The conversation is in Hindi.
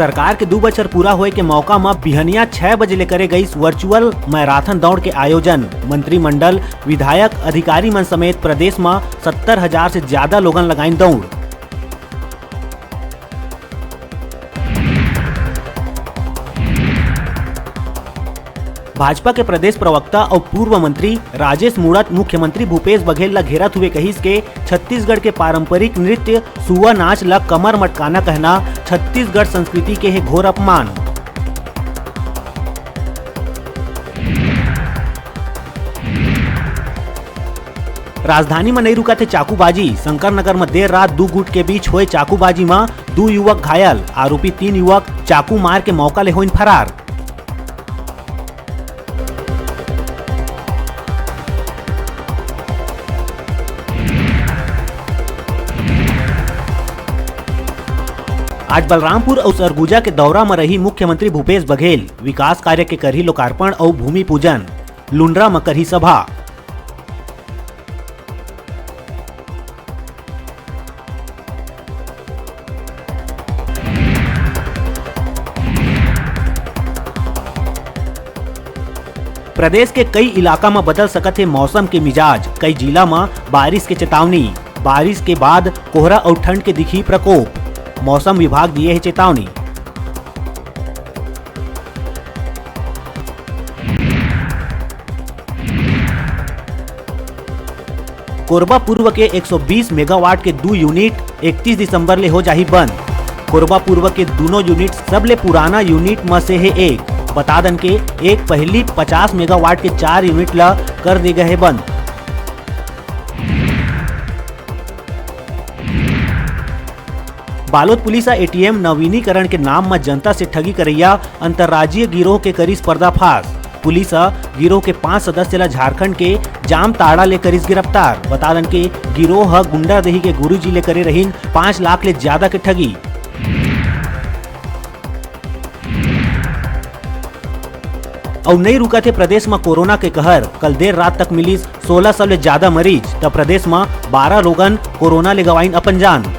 सरकार के 2 बछर पूरा होए के मौका में बिहनिया 6 बजे ले करे गई वर्चुअल मैराथन दौड़ के आयोजन। मंत्रिमंडल, विधायक, अधिकारी मन समेत प्रदेश में 70,000 से ज्यादा लोगन लगाइन दौड़। भाजपा के प्रदेश प्रवक्ता और पूर्व मंत्री राजेश मूणत मुख्यमंत्री भूपेश बघेल ला घेरत हुए कहिस के छत्तीसगढ़ के पारंपरिक नृत्य सुआ नाच ला कमर मटकाना कहना छत्तीसगढ़ संस्कृति के है घोर अपमान। राजधानी में नहीं रुका थे चाकूबाजी। शंकर नगर में देर रात 2 गुट के बीच हुए चाकूबाजी में 2 युवक घायल। आरोपी 3 युवक चाकू मार के मौका ले होइन फरार। आज बलरामपुर और सरगुजा के दौरा में रही मुख्यमंत्री भूपेश बघेल। विकास कार्य के करही लोकार्पण और भूमि पूजन। लुंड्रा में करही सभा। प्रदेश के कई इलाका में बदल सकत है मौसम के मिजाज। कई जिला में बारिश के चेतावनी। बारिश के बाद कोहरा और ठंड के दिखी प्रकोप। मौसम विभाग दिए है चेतावनी। कोरबा पूर्व के 120 मेगावाट के 2 यूनिट 31 दिसंबर ले हो जाही बंद। कोरबा पूर्व के दोनों यूनिट सबले पुराना यूनिट में से है एक। बता दन के एक पहली 50 मेगावाट के 4 यूनिट ला कर दे गए है बंद। बालोद पुलिस एटीएम नवीनीकरण के नाम में जनता से ठगी करैया अंतर्राज्यीय गिरोह के करीस पर्दाफाश। पुलिस गिरोह के 5 सदस्य ला झारखंड के जामताड़ा ले करीस गिरफ्तार। बता दन के गिरोह गुंडादेही के गुरुजी ले करे रहीन 5 लाख ले ज्यादा के ठगी। और नहीं रुका थे प्रदेश में कोरोना के कहर। कल देर रात तक मिली 1600 ले ज्यादा मरीज। तब प्रदेश में 12 लोगन कोरोना ले गवाइन अपन जान।